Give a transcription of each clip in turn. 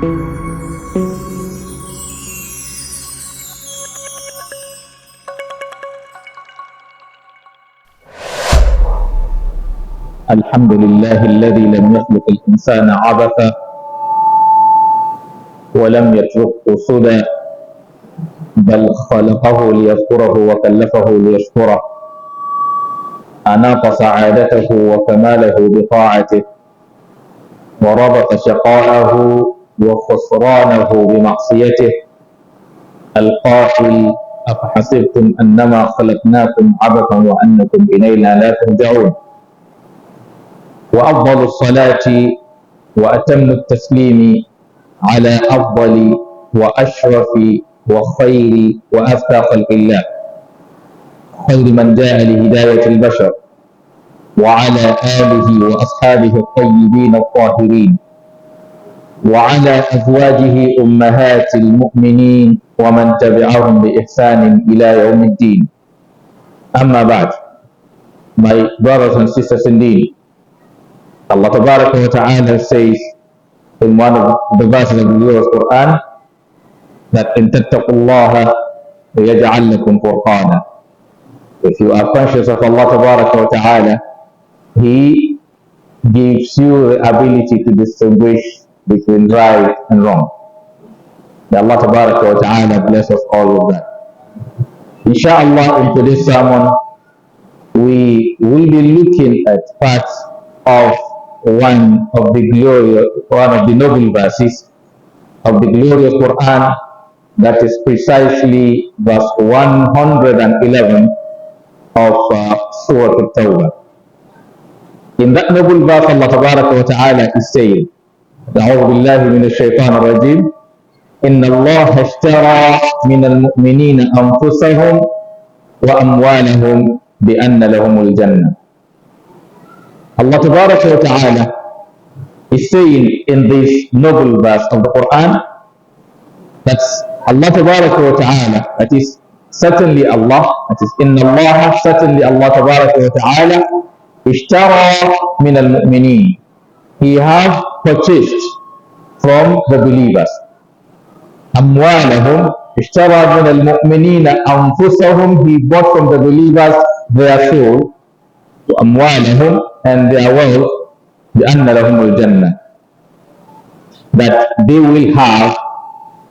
الحمد لله الذي لم يخلق الإنسان عبثا ولم يتركه سدى بل خلقه ليذكره وكلفه ليشكره أناط سعادته وكماله بطاعته وربط شقاءه وخسرانه بمعصيته القائل أفحسبتم أنما خلقناكم عبثا وأنكم إلينا لا ترجعون وأفضل الصلاة وأتم التسليم على أفضل وأشرف وخير وأزكى خلق الله خير من جاء لهداية البشر وعلى آله وأصحابه الطيبين الطاهرين وعلى أزواجه أمهات المؤمنين ومن تبعهم بإحسان إلى يوم الدين. أما بعد, my brothers and sisters in deen, Allah Tabaraka wa Ta'ala says in one of the verses of the glorious Quran that in tattaqullaha yaj'al lakum furqana. If you are conscious of Allah Tabaraka wa Ta'ala, He gives you the ability to distinguish between right and wrong. May Allah Tabaraka wa Ta'ala bless us all with that. Inshallah, in today's sermon, we will be looking at parts of one of the noble verses of the glorious Quran, that is precisely verse 111 of Surah At-Tawbah. In that noble verse, Allah Tabaraka wa Ta'ala is saying, أعوذ بالله من الشيطان الرجيم إن الله اشترى من المؤمنين أنفسهم وأموالهم بأن لهم الجنة. Allah Tabaraka wa Ta'ala is saying in this noble verse of the Quran that Allah Tabaraka wa Ta'ala, that is certainly Allah, that is Inna Allah, certainly Allah Tabaraka wa Ta'ala, ishtara min al-mu'mineen, He has purchased from the believers. Amwalahum, ishtara min al-mu'mineen anfusahum, He bought from the believers their soul. Amwalahum, and their wealth, بأن لهم الجنة, that they will have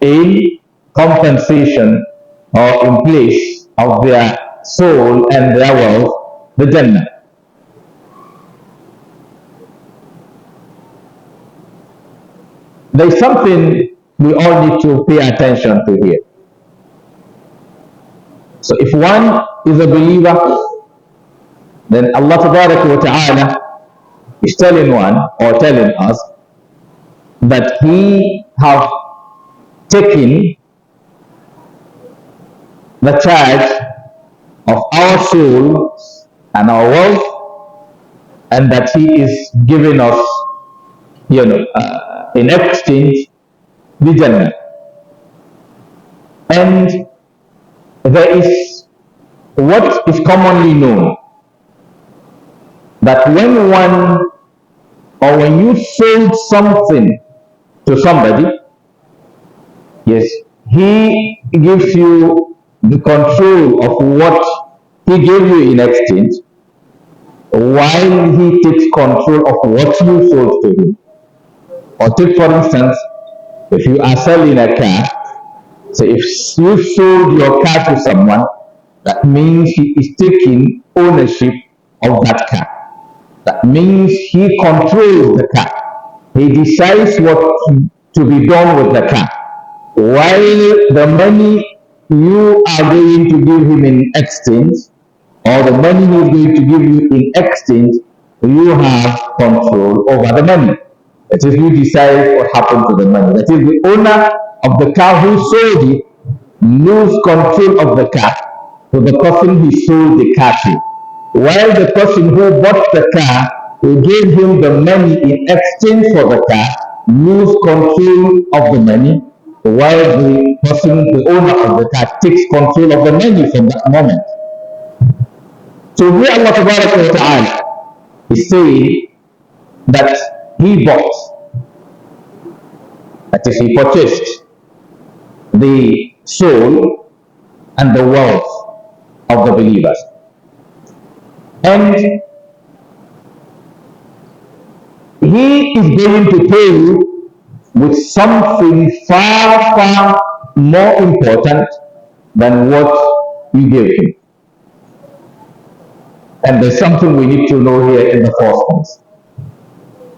a compensation or in place of their soul and their wealth, the Jannah. There is something we all need to pay attention to here. So if one is a believer, then Allah Tabaraka wa Ta'ala is telling one or telling us that He have taken the charge of our soul and our wealth, and that He is giving us, in exchange, the Jannah. And there is what is commonly known, that when you sold something to somebody, yes, he gives you the control of what he gave you in exchange, while he takes control of what you sold to him. Or take, for instance, if you are selling a car, so if you sold your car to someone, that means he is taking ownership of that car. That means he controls the car. He decides what to be done with the car. While the money you are going to give him in exchange, or the money he is going to give you in exchange, you have control over the money. That is, you decide what happened to the money. That is, the owner of the car who sold it lose control of the car to the person he sold the car to. While the person who bought the car, who gave him the money in exchange for the car, lose control of the money, while the person, the owner of the car, takes control of the money from that moment. So here Allah Tabaraka wa Ta'ala is saying that He bought That is, he purchased the soul and the wealth of the believers. And he is going to pay you with something far, far more important than what you gave him. And there's something we need to know here in the first place.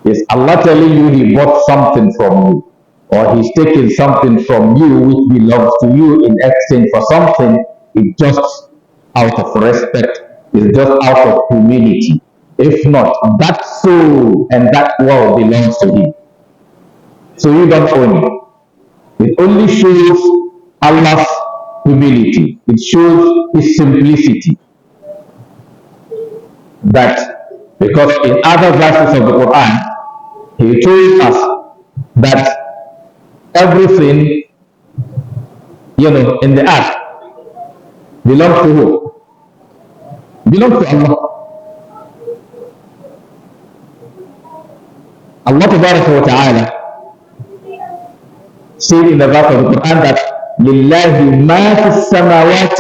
Is Allah telling you he bought something from you, or he's taking something from you which belongs to you in exchange for something? It's just out of respect, it's just out of humility. If not, that soul and that world belongs to him. So you don't own it. It only shows Allah's humility. It shows his simplicity. That because in other verses of the Quran, he told us that everything, in the earth belongs to who? Belongs to Allah. Allah Ta'ala said in the verse of the Quran that لِلَّهِ مَا فِي السَّمَاوَاتِ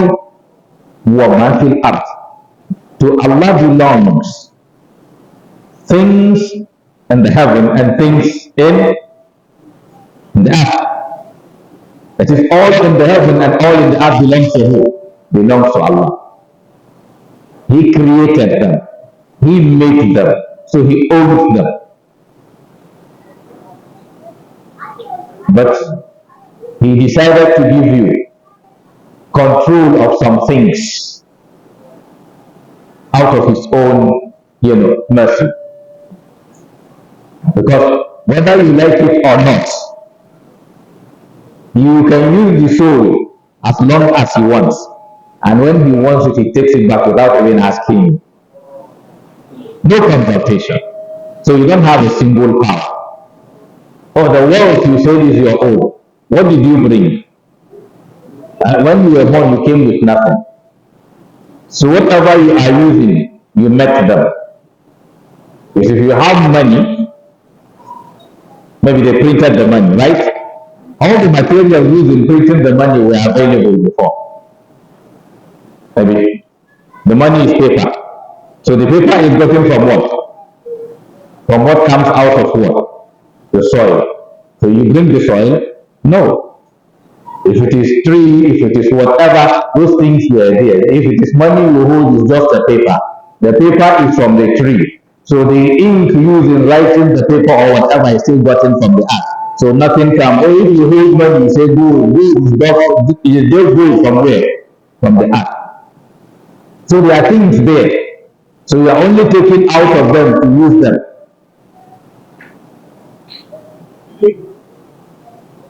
وَمَا فِي الْأَرْضِ. To Allah belongs things in the heaven and things in the earth. That is, all in the heaven and all in the earth belongs to who? Belongs to Allah. He created them. He made them. So he owns them. But he decided to give you control of some things out of his own, mercy. Because whether you like it or not, you can use the soul as long as he wants. And when he wants it, he takes it back without even asking you. No consultation. So you don't have a single power. Oh, the wealth you said is your own. What did you bring? When you were born, you came with nothing. So whatever you are using, you met them. Because if you have money, maybe they printed the money, right? All the materials used in printing the money were available before. Maybe the money is paper. So the paper is gotten from what? From what comes out of what? The soil. So you bring the soil? No. If it is tree, if it is whatever, those things were there. If it is money you hold, is just a paper. The paper is from the tree. So the ink used in writing the paper or whatever is still gotten from the earth. So nothing can. Or if you hold money, you say gold, is just gold from where? From the earth. So there are things there. So you are only taking out of them to use them.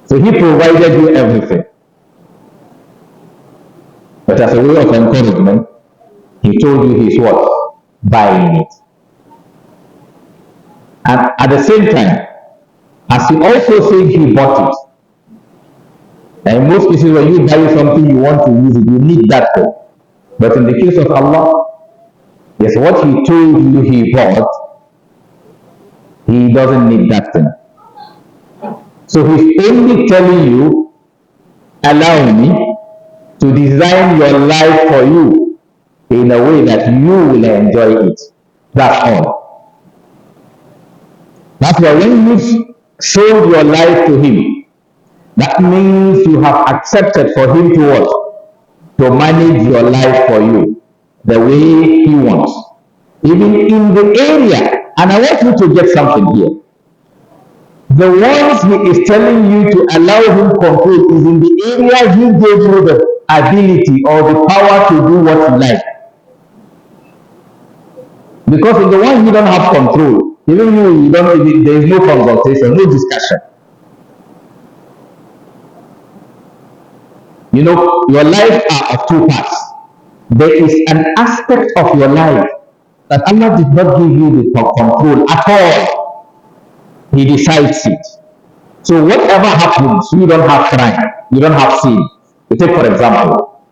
So he provided you everything. But as a way of encouragement, he told you he's what? Buying it. And at the same time, as he also said he bought it. And in most cases when you buy something you want to use it, you need that thing. But in the case of Allah, yes, what he told you he bought, he doesn't need that thing. So he's only telling you, allow me to design your life for you in a way that you will enjoy it. That's all. That's why when you sold your life to him, that means you have accepted for him to what? To manage your life for you the way he wants. Even in the area, and I want you to get something here. The ones he is telling you to allow him control is in the area he gave you the ability or the power to do what you like. Because in the one you don't have control, even you don't, there is no consultation, no discussion. Your life are of two parts. There is an aspect of your life that Allah did not give you the control at all. He decides it. So whatever happens, you don't have crime, you don't have sin. You take for example,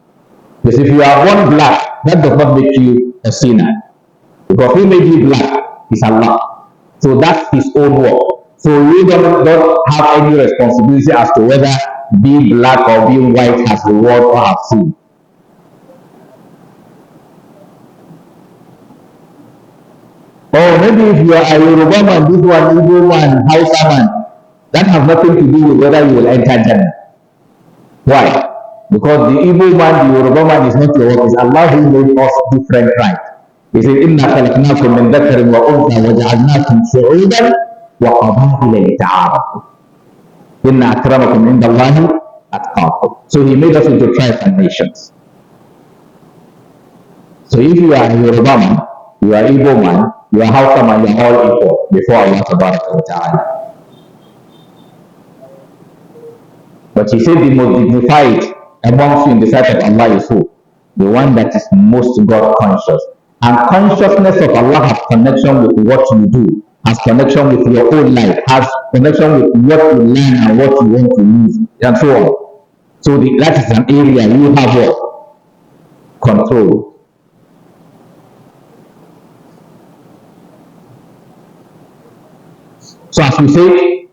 because if you are born black, that does not make you a sinner. Because who made you black is Allah. So that's his own work. So you don't have any responsibility as to whether being black or being white has reward or have sin. Or maybe if you are a Yoruba man, this one, Igbo man, Hausa man, that has nothing to do with whether you will enter Jannah. Why? Because the Igbo man, the Yoruba man is not your work. It's Allah who made us different tribes. He said, إِنَّا خَلَقْنَاكُم مِّن ذَكَرٍ وَأُنثَىٰ وَجَعَلْنَاكُمْ شُعُوبًا وَقَبَائِلَ لِتَعَارَفُوا إِنَّ أَكْرَمَكُمْ عِندَ اللَّهِ أَتْقَاكُمْ. So He made us into tribes and nations. So if you are a Yoruba man, you are Igbo man, you are Hausa man, you are all equal before Allah Tabaraka wa Ta'ala. But He said the most dignified amongst you in the sight of Allah is who? The one that is most God conscious. And consciousness of Allah has connection with what you do, has connection with your own life, has connection with what you learn and what you want to use, and so on. So that is an area you have what? Control. So as we say,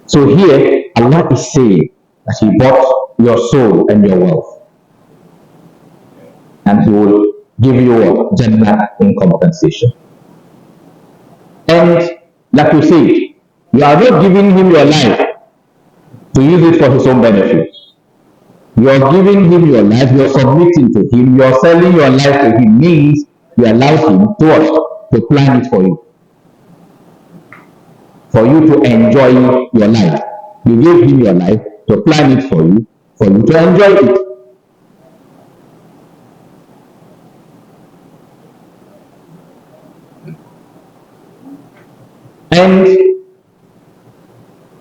so here Allah is saying that He bought your soul and your wealth, and He will give you a Jannah in compensation. And like we said, you are not giving Him your life to use it for His own benefit. You are giving Him your life, you are submitting to Him, you are selling your life to Him, means you allow Him to what? To plan it for you to enjoy your life. You give Him your life to plan it for you to enjoy it. And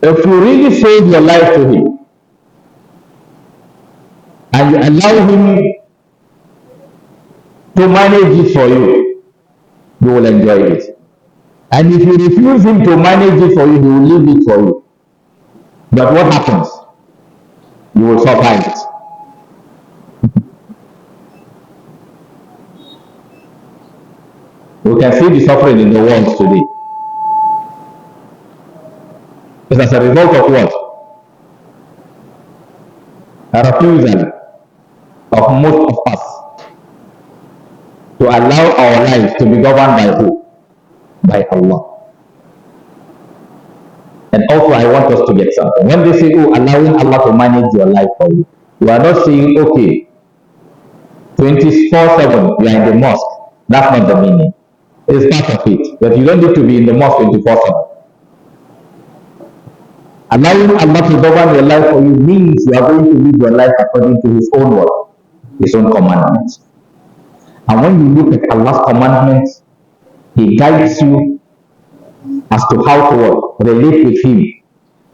if you really sold your life to Him and you allow Him to manage it for you, you will enjoy it. And if you refuse Him to manage it for you, He will leave it for you. But what happens? You will suffer it. We can see the suffering in the world today. It's as a result of what? A refusal of most of us to allow our lives to be governed by who? By Allah. And also I want us to get something. When they say, oh, allowing Allah to manage your life for you, you are not saying, okay, 24/7 you are in the mosque. That's not the meaning. It's part of it. But you don't need to be in the mosque 24/7. Allowing Allah to govern your life for you means you are going to live your life according to His own word, His own commandments. And when you look at Allah's commandments, He guides you as to how to relate with Him.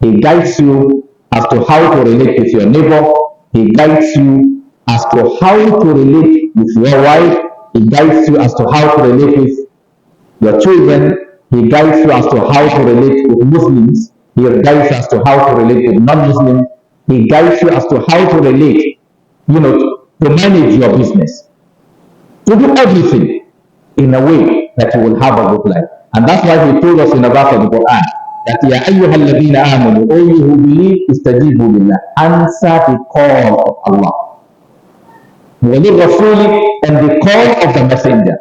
He guides you as to how to relate with your neighbor. He guides you as to how to relate with your wife. He guides you as to how to relate with your children. He guides you as to how to relate with Muslims. He guides you as to how to relate with non-Muslims. He guides you as to how to relate, to manage your business, to do everything in a way that you will have a good life. And that's why He told us in the verse of the Quran that Ya ayyuhal ladina amanu, O you who believe, istajibu billah, answer the call of Allah. Walil Rasuli, and the call of the messenger.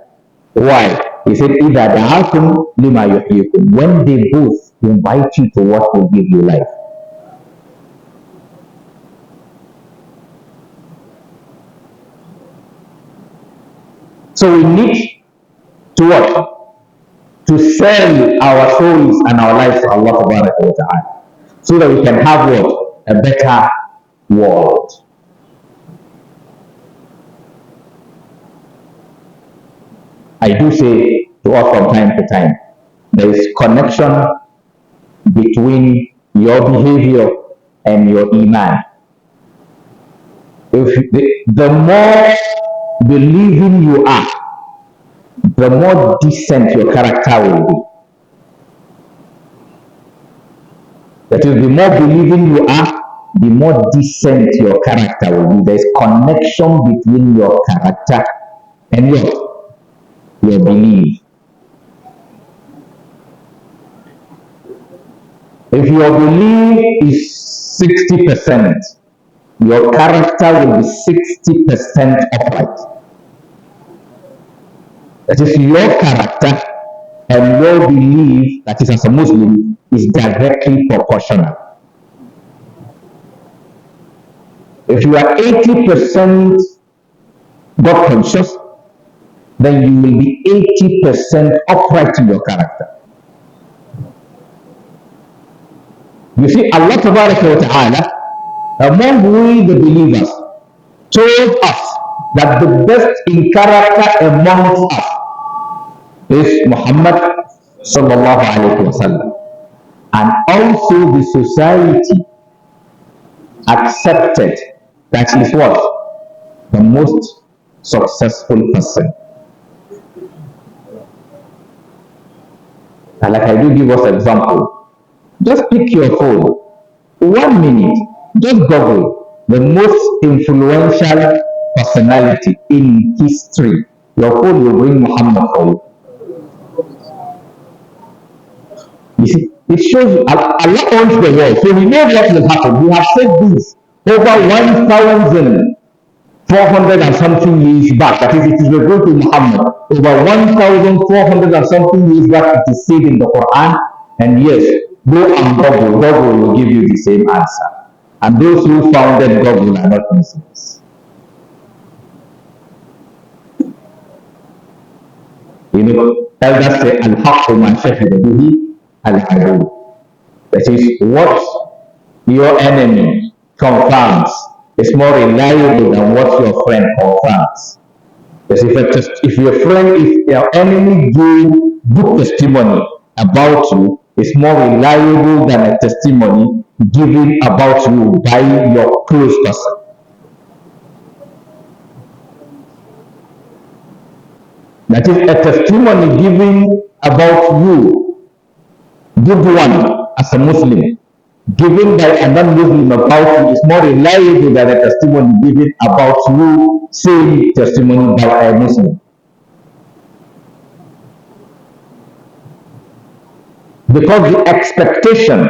Why? He said, إِذَا دَعَاكُمْ لِمَا يُحْيِيكُمْ, when they both invite you to what will give you life. So we need to what? To sell our souls and our lives to Allah Tabaraka wa Ta'ala, so that we can have what? A better world. I do say to us from time to time, there is connection between your behavior and your iman. If the more believing you are, the more decent your character will be. That is, the more believing you are, the more decent your character will be. There is connection between your character and your belief. If your belief is 60%, your character will be 60% upright. That is, your character and your belief, that is as a Muslim, is directly proportional. If you are 80% God conscious, then you will be 80% upright in your character. You see, Allah Ta'ala, among we the believers, told us that the best in character amongst us is Muhammad sallallahu alaihi wasallam, and also the society accepted that he is what? The most successful person. And like I do give us example, just pick your phone, 1 minute, just Google the most influential personality in history. Your phone will bring Muhammad for you. You see, it shows you Allah owns the world, so He knows what will happen. We have said this over 1,400 and something years back. That is, it is referred to Muhammad. Over 1,400 and something years back, it is said in the Quran. And yes, go and Google. Google will give you the same answer. And those who founded Google are not Muslims. You know, elders say, Al-Haqqu ma shahida bihi al-adu. That is, what your enemy confirms is more reliable than what your friend confirms. Because if your enemy give good testimony about you, it's more reliable than a testimony given about you by your close person. That is, a testimony given about you, good one as a Muslim, given by a non-Muslim about you, is more reliable than a testimony given about you, same testimony by a Muslim. Because the expectation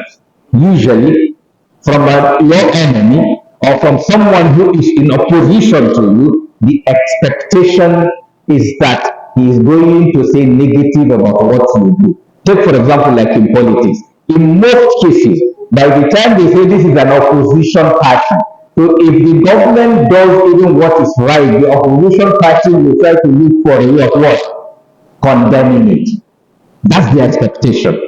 usually from your enemy or from someone who is in opposition to you, the expectation is that he is going to say negative about what you do. Take for example, like in politics. In most cases, by the time they say this is an opposition party, so if the government does even what is right, the opposition party will try to look for a way of what? Condemning it. That's the expectation.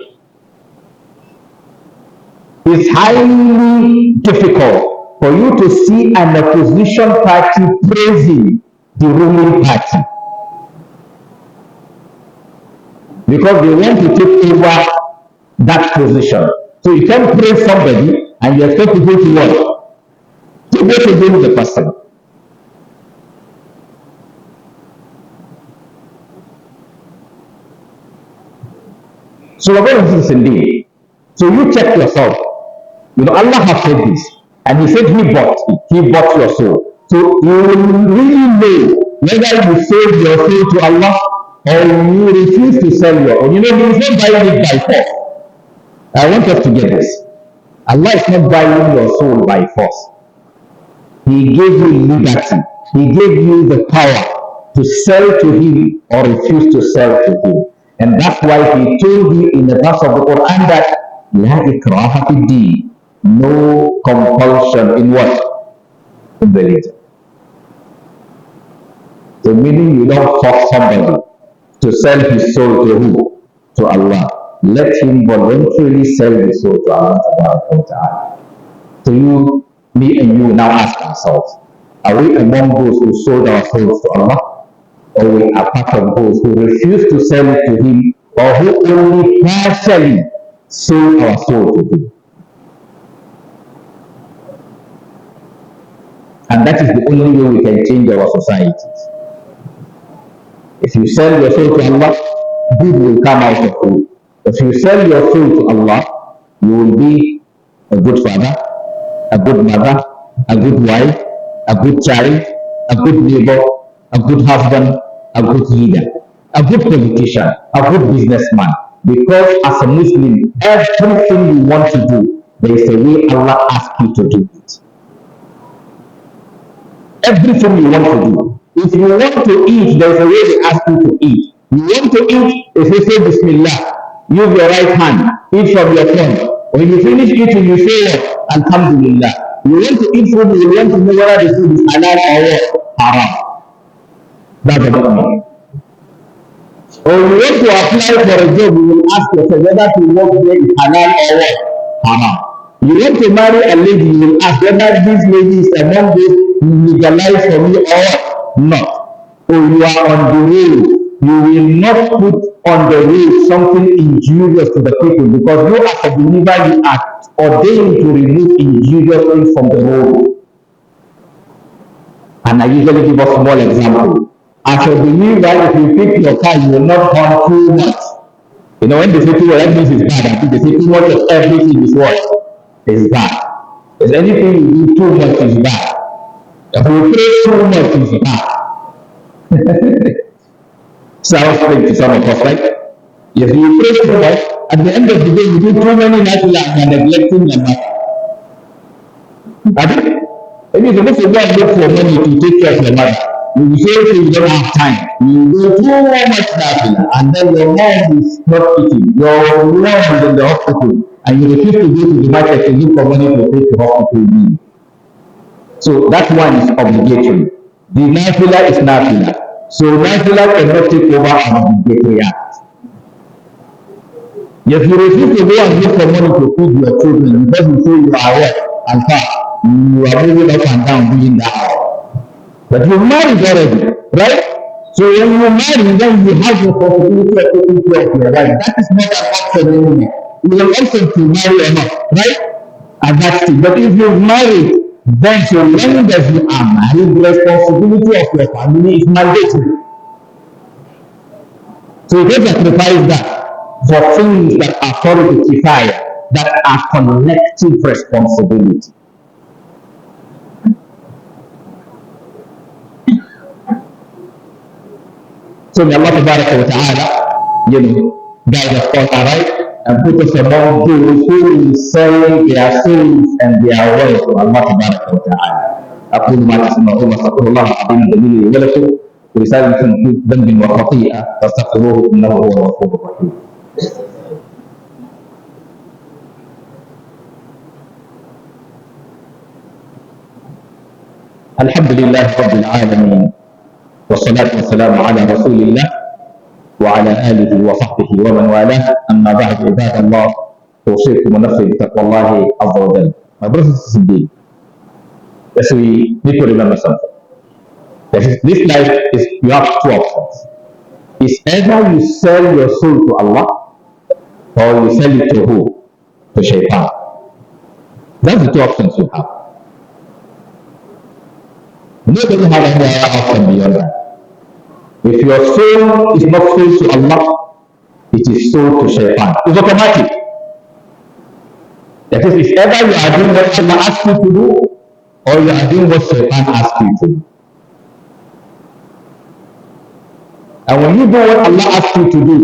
It's highly difficult for you to see an opposition party praising the ruling party, because they want to take over that position. So you can't praise somebody and you expect people to what? To go against the person. So we're going to do this indeed. So you check yourself. You know, Allah has said this, and He said He bought it. He bought your soul. So you will really know whether you sold your soul to Allah or you refuse to sell your own. You know, He is not buying it by force. I want us to get this. Allah is not buying your soul by force. He gave you liberty. He gave you the power to sell to Him or refuse to sell to Him. And that's why He told you in the verse of the Quran that La ikraha fi din. No compulsion in what? In religion. So meaning you don't force somebody to sell his soul to who? To Allah. Let him voluntarily sell his soul to Allah. So you, me and you now ask ourselves, are we among those who sold our souls to Allah? Or we are part of those who refuse to sell it to Him, or who only partially sold our soul to Him? And that is the only way we can change our societies. If you sell your soul to Allah, good will come out of you. If you sell your soul to Allah, you will be a good father, a good mother, a good wife, a good child, a good neighbor, a good husband, a good leader, a good politician, a good businessman. Because as a Muslim, everything you want to do, there is a way Allah asks you to do it. Everything you want to do. If you want to eat, there is a way they ask you to eat. You want to eat, if you say Bismillah, use your right hand, eat from your front. When you finish eating, you say what? Alhamdulillah. You want to eat food, you want to know whether the food is halal or what? Haram. That's the government. Or you want to apply for a job, you will ask yourself whether to work there is halal or what? Haram. You want to marry a lady, you will ask whether this lady is among those legalized for me or not. Or you are on the road, you will not put on the road something injurious to the people, because you as a believer, you are ordained to remove injurious things from the road. And I usually give a small example. As a believer, if you pick your car, you will not honk too much. You know, when they say too much, that means it's bad. I think they say too much of everything is what? Is bad. If anything you do too much is bad. If you pray too much is bad. Sounds like to some of us, right? If you pray too much, at the end of the day, you do too many natural and neglecting your mother. I think maybe if you look for God, look for money to take care of your mother. You say you don't have time. You do too much natural, and then your mom is not eating. Your mom is in the hospital, and you refuse to go to the market to look for money to take the hospital bill. So that one is obligatory. The nafila is nafila. So nafila cannot take over an obligatory act. If you refuse to go and look for money to feed your children because you say you are aware and fast, you are moving up and down doing that. But you married already, right? So when you marry, then you have the possibility of taking care of your wife. That is not an option anymore. You will option to marry or not, right? And that's it. But if you marry, then so long as you are married, the responsibility of your family is mandatory. So you don't sacrifice that for things that are called to kifaya, that are collective responsibility. So may Allah Ta'ala, guide us all right, and put us among those who will sell their souls and their wealth to Allah Ta'ala. أقول ما تسمعون وأستغفر الله العظيم الجليل لي ولكم ورسالة في ذنب وخطيئة فاستغفروه إنه هو الغفور الرحيم. الحمد لله رب العالمين، والصلاة والسلام على رسول الله وعلى آله وصحبه ومن والاه. أما بعد عباد الله، أوصيكم ونفسي بتقوى الله عز وجل. My brothers and sisters, yes, we need to remember something. This life is, you have two options. It's either you sell your soul to Allah or you sell it to who? To Shaitan. That's the two options you have. Nobody has any other option beyond that. If your soul is not sold to Allah, it is sold to Shaitan. It's automatic. That is, if ever you are doing what Allah asks you to do, or you are doing what Shaitan asks you to do. And when you do what Allah asks you to do,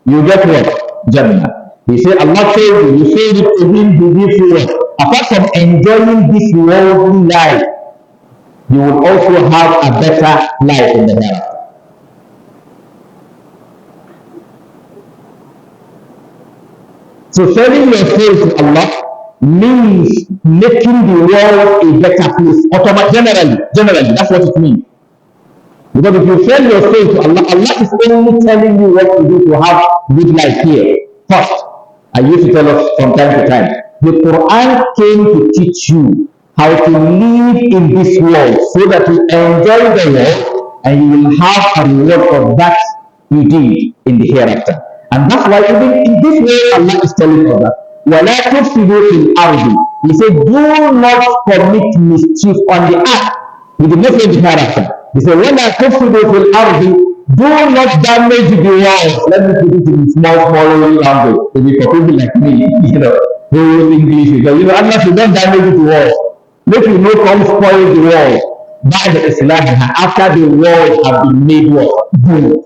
you get what? Jannah. He said, Allah told you, you sold it to him, he gives you what? Apart from enjoying this worldly life, you will also have a better life in the hereafter. So selling your soul to Allah means making the world a better place. Generally, that's what it means. Because if you sell your soul to Allah, Allah is only telling you what to do to have good life here. First, I used to tell us from time to time, the Quran came to teach you how to live in this world so that you enjoy the world and you will have a reward for that you did in the hereafter. And that's why even in this way Allah is telling us that وَلَا تُفْسِدُوا فِي الْأَرْضِ. He said, do not commit mischief on the earth. He did not say the hereafter. He said, وَلَا تُفْسِدُوا فِي الْأَرْضِ. Do not damage the world. Let me put it in small language. Maybe for people like me, who use English, because Allah said, don't damage the world. Let you know come spoil the world. By the Islam, after the world have been made what? Good.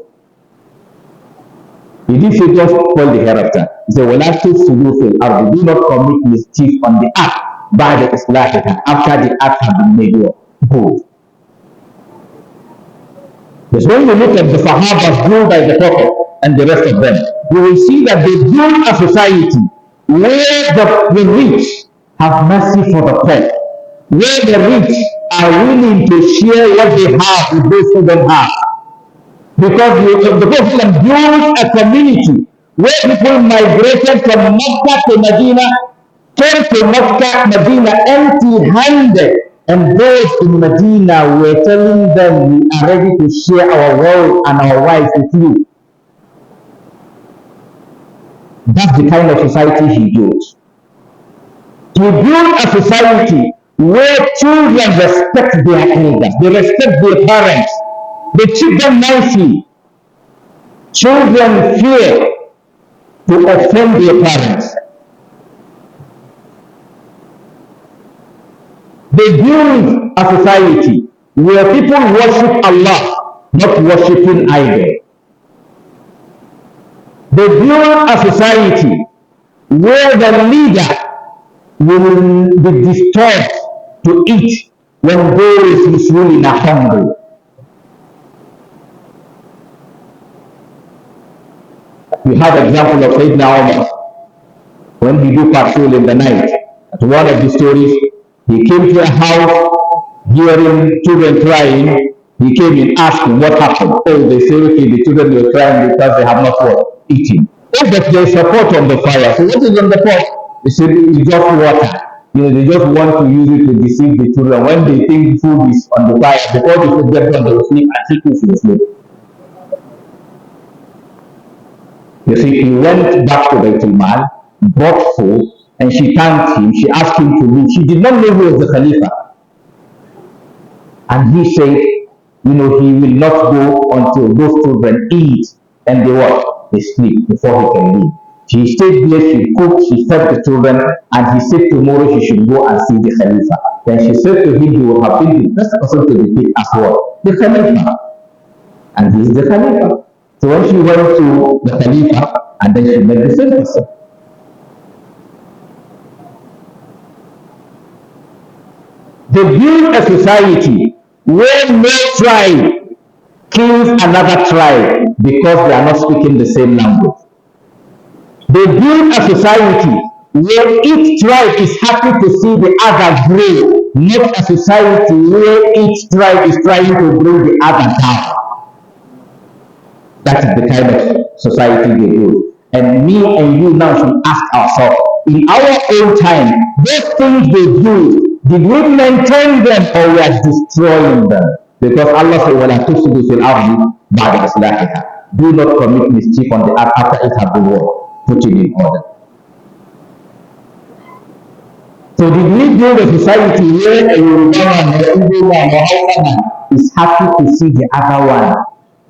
He did say just call the hereafter. He said, وَلَا تُفْسِدُوا فِي الْأَرْضِ. Do not commit mischief on the earth by the إِصْلَاحِهَا, after the earth has been made good. Because when you look at the Sahaba ruled by the Prophet and the rest of them, you will see that they build a society where the rich have mercy for the poor, where the rich are willing to share what they have with those who don't have. Because the Prophet built a community where people migrated from Mecca to Medina, came to Mecca, Medina empty-handed, and those in Medina were telling them, we are ready to share our wealth and our wives with you. That's the kind of society he built. He built a society where children respect their elders, they respect their parents, they treat them nicely. Children fear to offend their parents. They build a society where people worship Allah, not worshiping idol. They build a society where the leader will be disturbed to eat when those who ruling are hungry. We have example of Sayyidina Umar when he do patrol in the night. At one of the stories, he came to a house hearing children crying. He came in asking what happened. Oh, they say, okay, the children were crying because they have not eaten. Oh, but there's a pot on the fire. So what is on the pot? They said it's just water. They just want to use it to deceive the children. When they think food is on the fire, before the food gets on, they will sleep and sleep will sleep. You see, he went back to Baitul Mal, brought food, and she thanked him. She asked him to leave. She did not know who was the Khalifa. And he said, he will not go until those children eat and they sleep before he can leave. She stayed there, she cooked, she fed the children, and he said tomorrow she should go and see the Khalifa. Then she said to him, he would have been the best person to be picked as well, the Khalifa. And he is the Khalifa. So when she went to the Khalifa, and then she met the same person. They build a society where no tribe kills another tribe because they are not speaking the same language. They build a society where each tribe is happy to see the other grow, not a society where each tribe is trying to bring the other down. That is the kind of society they build. And me and you now should ask ourselves, in our own time, those things they do, did we maintain them or we are destroying them? Because Allah said, وَلَا تُفْسِدُوا فِي الْأَرْضِ بَعْدَ إِصْلَاحِهَا. Do not commit mischief on the earth after it has been put in order. So did we build a society where a Yoruba man, a Igbo man, or Hausa man is happy to see the other one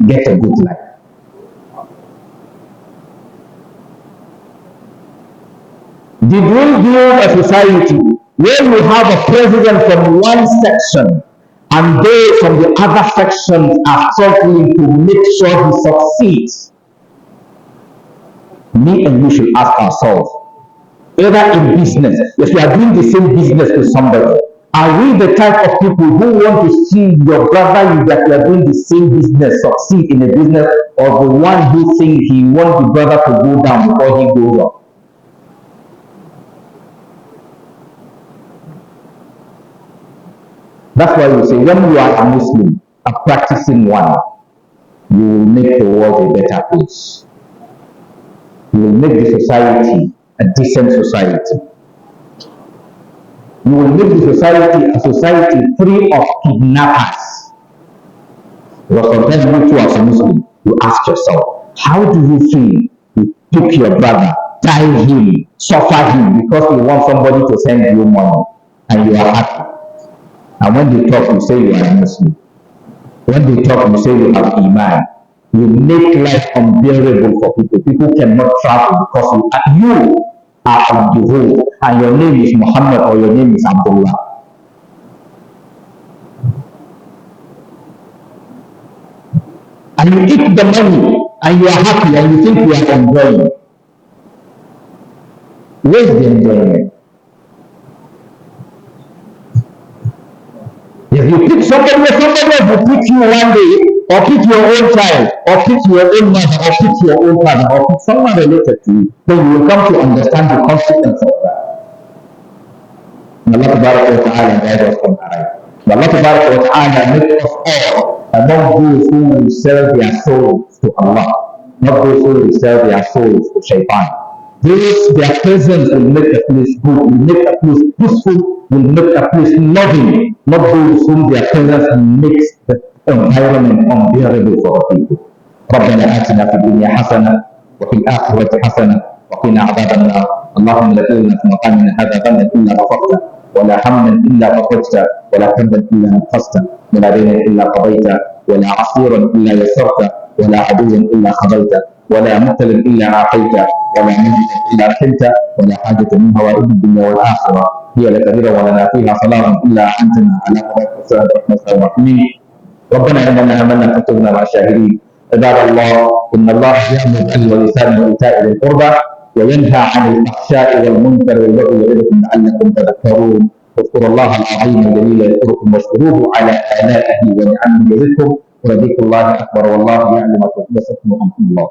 get a good life? Did we build a society where you have a president from one section and those from the other sections are struggling to make sure he succeeds? Me and you should ask ourselves, either in business, if you are doing the same business with somebody, are we the type of people who want to see your brother that you are doing the same business succeed in the business, or the one who thinks he wants the brother to go down before he goes up? That's why we say when you are a Muslim, a practicing one, you will make the world a better place. You will make the society a decent society. You will make the society a society free of kidnappers. Because sometimes you as a Muslim, you ask yourself, how do you feel you took your brother, tie him, suffer him because you want somebody to send you money and you are happy? And when they talk, you say you are a Muslim. When they talk, you say you have Iman. You make life unbearable for people. People cannot travel because you are on the road and your name is Muhammad or your name is Abdullah. And you eat the money and you are happy and you think you are enjoying, where's the enjoyment? If you pick somebody else, somebody else will pick you one day, or pick your own child, or pick your own mother, or pick your own father, or pick someone related to you, then you will come to understand the consequence of that. May Allah Tabaraka wa Ta'ala guide us on right. May Allah Tabaraka wa Ta'ala make us all among those who will sell their souls to Allah, not those who will sell their souls to Shaitan. Those, their presence will make a place good, will make a place peaceful, will make a place loving, not those whom their presence makes the environment unbearable for the people. ربنا آتنا في الدنيا حسنة وفي الآخرة حسنة وقنا عذاب النار. اللهم لا تجعلنا في مقامنا هذا ذنبا إلا غفرته ولا هما إلا فرجته ولا كربا إلا نقصته ولا دينا إلا قضيته ولا عسيرا إلا يسرته ولا عدوا إلا خذلته ولا مبتلا إلا عافيته ولا ميتا إلا رحمته ولا حاجة من هوائج الدنيا والآخرة هي لك رضا ولنا فيها صلاح إلا أنتنا على قضاء السلام رحمة الرحيم. ربنا إننا آمنا فاكتبنا مع الشاهدين. عباد الله إن الله يأمر بالعدل والإحسان وإيتاء ذي القربى وينهى عن الفحشاء والمنكر والبغي يعظكم لعلكم تذكرون. اذكروا الله العظيم الجليل يذكركم واشكروه على آلائه ونعمه يزدكم ولذكر الله أكبر والله يعلم ما تصنعون. الله